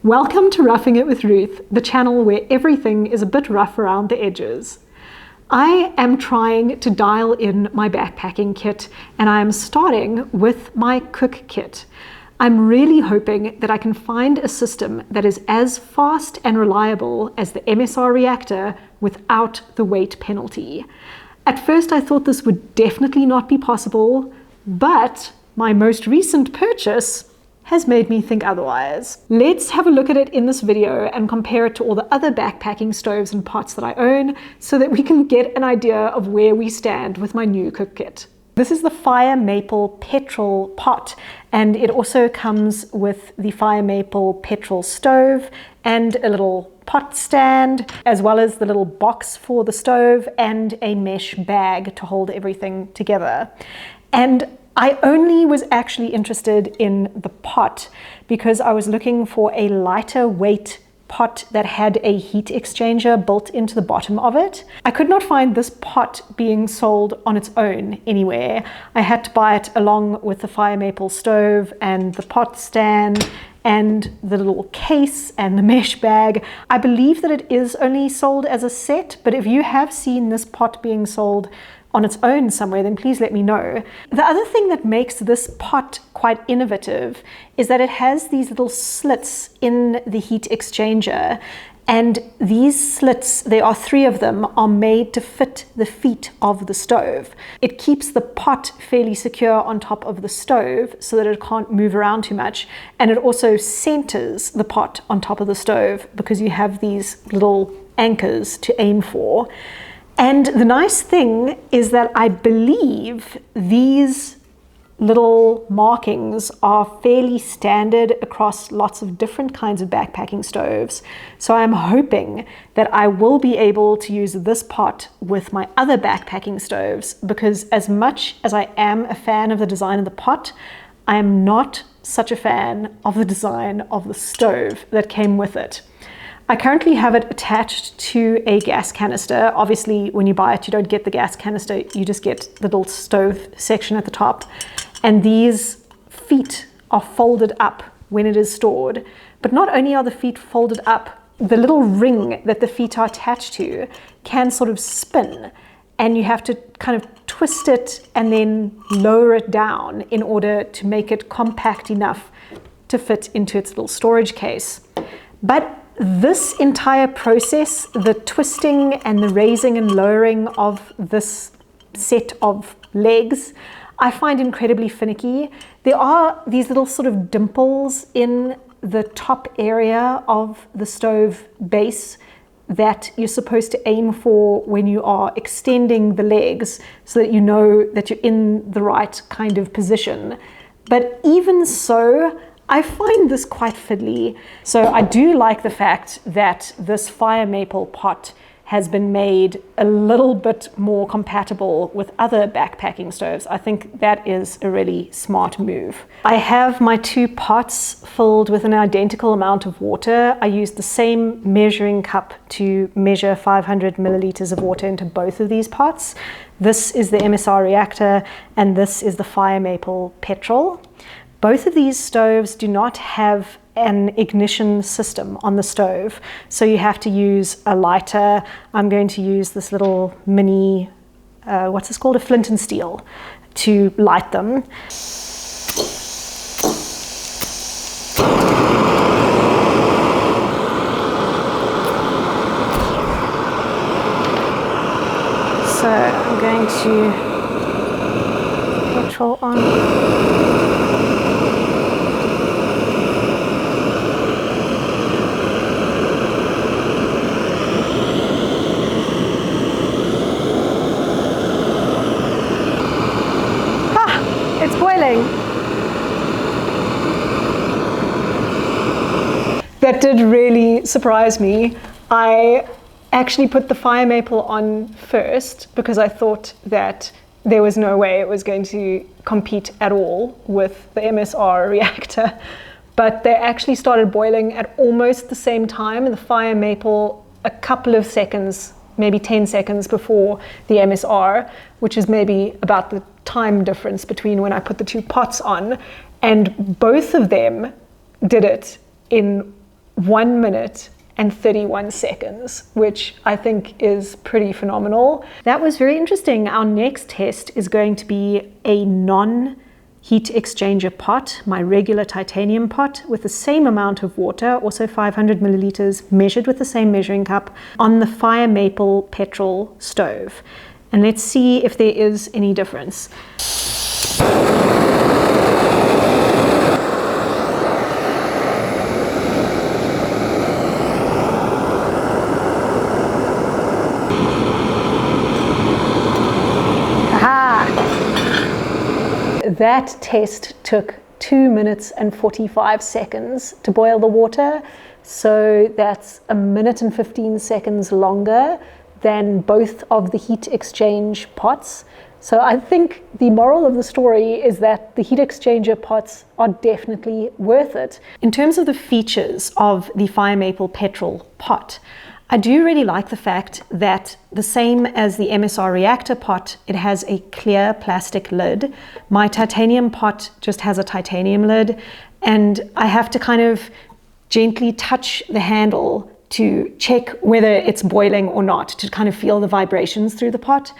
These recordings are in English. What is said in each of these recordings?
Welcome to Roughing It with Ruth, the channel where everything is a bit rough around the edges. I am trying to dial in my backpacking kit, and I am starting with my cook kit. I'm really hoping that I can find a system that is as fast and reliable as the MSR Reactor without the weight penalty. At first I thought this would definitely not be possible, but my most recent purchase has made me think otherwise. Let's have a look at it in this video and compare it to all the other backpacking stoves and pots that I own so that we can get an idea of where we stand with my new cook kit. This is the Fire Maple Petrel Pot, and it also comes with the Fire Maple Petrel Stove and a little pot stand, as well as the little box for the stove and a mesh bag to hold everything together. And I only was actually interested in the pot because I was looking for a lighter weight pot that had a heat exchanger built into the bottom of it. I could not find this pot being sold on its own anywhere. I had to buy it along with the Fire Maple Stove and the pot stand and the little case and the mesh bag. I believe that it is only sold as a set, but if you have seen this pot being sold on its own somewhere, then please let me know. The other thing that makes this pot quite innovative is that it has these little slits in the heat exchanger, and these slits, there are 3 of them, are made to fit the feet of the stove. It keeps the pot fairly secure on top of the stove so that it can't move around too much, and it also centers the pot on top of the stove because you have these little anchors to aim for. And the nice thing is that I believe these little markings are fairly standard across lots of different kinds of backpacking stoves. So I'm hoping that I will be able to use this pot with my other backpacking stoves, because as much as I am a fan of the design of the pot, I am not such a fan of the design of the stove that came with it. I currently have it attached to a gas canister. Obviously, when you buy it, you don't get the gas canister, you just get the little stove section at the top. And these feet are folded up when it is stored. But not only are the feet folded up, the little ring that the feet are attached to can sort of spin, and you have to kind of twist it and then lower it down in order to make it compact enough to fit into its little storage case. But this entire process, the twisting and the raising and lowering of this set of legs, I find incredibly finicky. There are these little sort of dimples in the top area of the stove base that you're supposed to aim for when you are extending the legs so that you know that you're in the right kind of position. But even so, I find this quite fiddly. So I do like the fact that this Fire Maple pot has been made a little bit more compatible with other backpacking stoves. I think that is a really smart move. I have my 2 pots filled with an identical amount of water. I used the same measuring cup to measure 500 milliliters of water into both of these pots. This is the MSR Reactor and this is the Fire Maple Petrel. Both of these stoves do not have an ignition system on the stove, so you have to use a lighter. I'm going to use this little mini, what's this called? A flint and steel to light them. So I'm going to petrol on. It's boiling. That did really surprise me. I actually put the Fire Maple on first because I thought that there was no way it was going to compete at all with the MSR Reactor. But they actually started boiling at almost the same time, and the Fire Maple a couple of seconds, maybe 10 seconds before the MSR, which is maybe about the time difference between when I put the 2 pots on, and both of them did it in 1 minute and 31 seconds, which I think is pretty phenomenal. That was very interesting. Our next test is going to be a non-heat exchanger pot, my regular titanium pot, with the same amount of water, also 500 milliliters, measured with the same measuring cup, on the Fire Maple Petrel Stove. And let's see if there is any difference. That test took 2 minutes and 45 seconds to boil the water, so that's 1 minute and 15 seconds longer than both of the heat exchange pots. So I think the moral of the story is that the heat exchanger pots are definitely worth it. In terms of the features of the Fire Maple Petrel pot, I do really like the fact that the same as the MSR Reactor pot, it has a clear plastic lid. My titanium pot just has a titanium lid, and I have to kind of gently touch the handle to check whether it's boiling or not, to kind of feel the vibrations through the pot.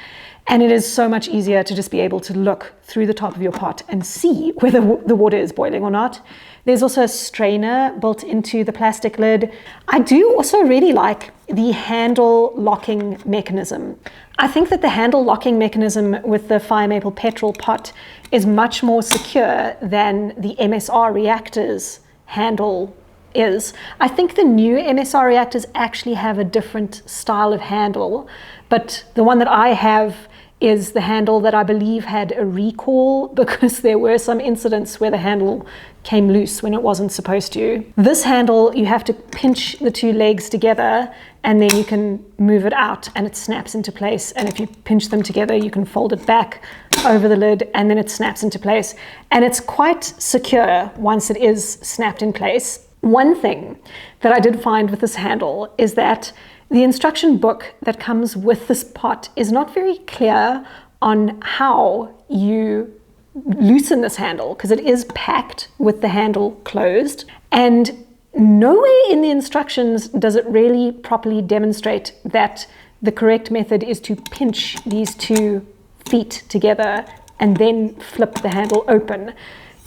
And it is so much easier to just be able to look through the top of your pot and see whether the water is boiling or not. There's also a strainer built into the plastic lid. I do also really like the handle locking mechanism. I think that the handle locking mechanism with the Fire Maple Petrel pot is much more secure than the MSR Reactor's handle is. I think the new MSR Reactors actually have a different style of handle, but the one that I have is the handle that I believe had a recall because there were some incidents where the handle came loose when it wasn't supposed to. This handle, you have to pinch the two legs together and then you can move it out and it snaps into place. And if you pinch them together, you can fold it back over the lid and then it snaps into place. And it's quite secure once it is snapped in place. One thing that I did find with this handle is that the instruction book that comes with this pot is not very clear on how you loosen this handle, because it is packed with the handle closed, and nowhere in the instructions does it really properly demonstrate that the correct method is to pinch these two feet together and then flip the handle open.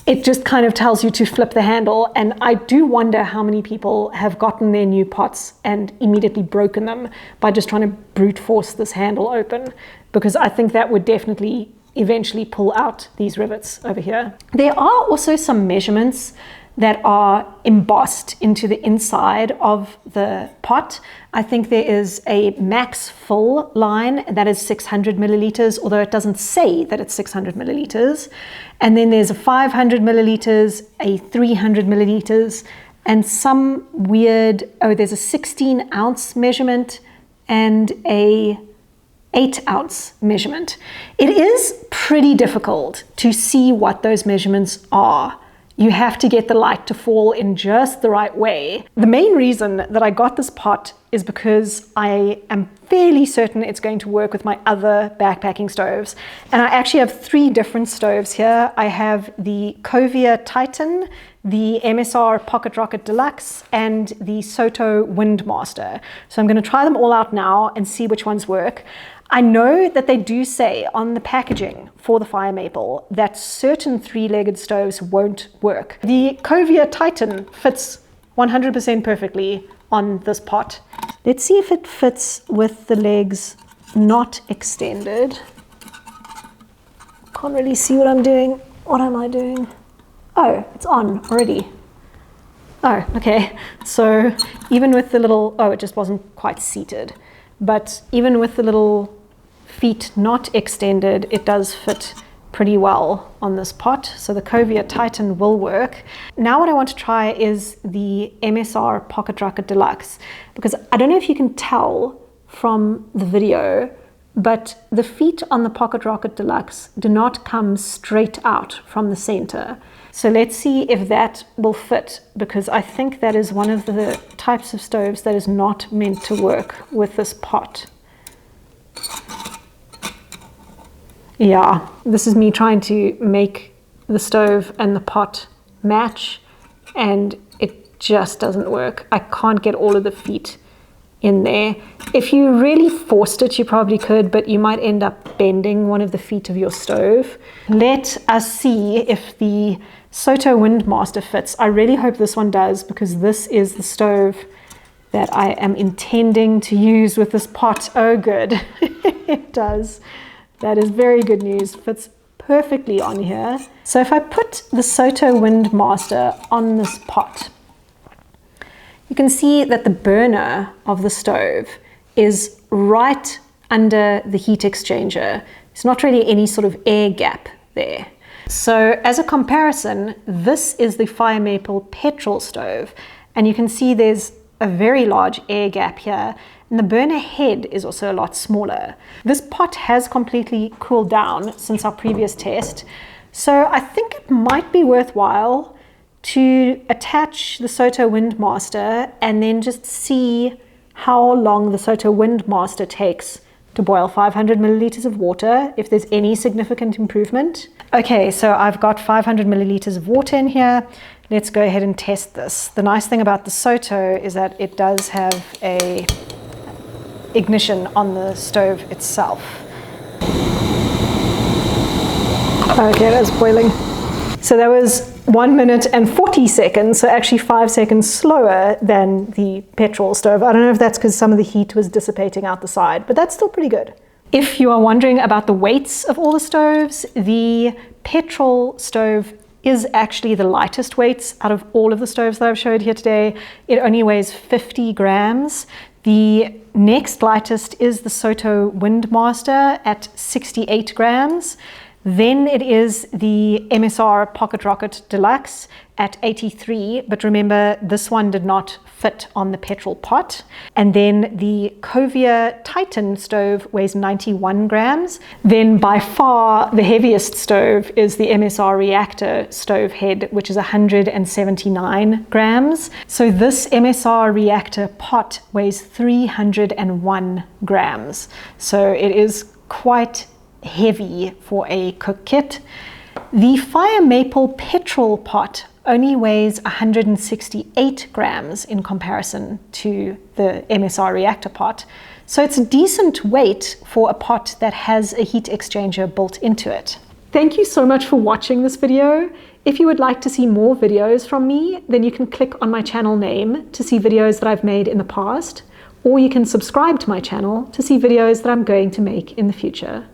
It just kind of tells you to flip the handle, and I do wonder how many people have gotten their new pots and immediately broken them by just trying to brute force this handle open, because I think that would definitely eventually pull out these rivets over here. There are also some measurements that are embossed into the inside of the pot. I think there is a max full line that is 600 milliliters, although it doesn't say that it's 600 milliliters. And then there's a 500 milliliters, a 300 milliliters, and some weird, there's a 16 ounce measurement and a 8 ounce measurement. It is pretty difficult to see what those measurements are. You have to get the light to fall in just the right way. The main reason that I got this pot is because I am fairly certain it's going to work with my other backpacking stoves. And I actually have 3 different stoves here. I have the Covia Titan, the MSR Pocket Rocket Deluxe, and the Soto Windmaster. So I'm going to try them all out now and see which ones work. I know that they do say on the packaging for the Fire Maple that certain 3-legged stoves won't work. The Covia Titan fits 100% perfectly on this pot. Let's see if it fits with the legs not extended. Can't really see what I'm doing. What am I doing? Oh, it's on already. Oh, okay. So even with the little, it just wasn't quite seated. But even with the little feet not extended, it does fit pretty well on this pot. So the Covia Titan will work. Now what I want to try is the MSR Pocket Rocket Deluxe, because I don't know if you can tell from the video, but the feet on the Pocket Rocket Deluxe do not come straight out from the center. So let's see if that will fit, because I think that is one of the types of stoves that is not meant to work with this pot. Yeah, this is me trying to make the stove and the pot match, and it just doesn't work. I can't get all of the feet in there. If you really forced it, you probably could, but you might end up bending one of the feet of your stove. Let us see if the Soto Windmaster fits. I really hope this one does, because this is the stove that I am intending to use with this pot. Oh, good. It does. That is very good news. Fits perfectly on here. So if I put the Soto Windmaster on this pot, you can see that the burner of the stove is right under the heat exchanger. There's not really any sort of air gap there. So as a comparison, this is the Fire Maple Petrel Stove, and you can see there's a very large air gap here, and the burner head is also a lot smaller. This pot has completely cooled down since our previous test, so I think it might be worthwhile to attach the Soto Windmaster and then just see how long the Soto Windmaster takes to boil 500 milliliters of water, if there's any significant improvement. Okay, so I've got 500 milliliters of water in here. Let's go ahead and test this. The nice thing about the Soto is that it does have a ignition on the stove itself. Okay, that's boiling. So that was 1 minute and 40 seconds, so actually 5 seconds slower than the petrol stove. I don't know if that's because some of the heat was dissipating out the side, but that's still pretty good. If you are wondering about the weights of all the stoves, the petrol stove is actually the lightest weights out of all of the stoves that I've showed here today. It only weighs 50 grams. The next lightest is the Soto Windmaster at 68 grams. Then it is the MSR Pocket Rocket Deluxe at 83, but remember this one did not fit on the petrol pot. And then the Covia Titan stove weighs 91 grams. Then by far the heaviest stove is the MSR Reactor stove head, which is 179 grams. So this MSR Reactor pot weighs 301 grams. So it is quite heavy for a cook kit. The Fire Maple Petrel Pot only weighs 168 grams in comparison to the MSR Reactor pot. So it's a decent weight for a pot that has a heat exchanger built into it. Thank you so much for watching this video. If you would like to see more videos from me, then you can click on my channel name to see videos that I've made in the past, or you can subscribe to my channel to see videos that I'm going to make in the future.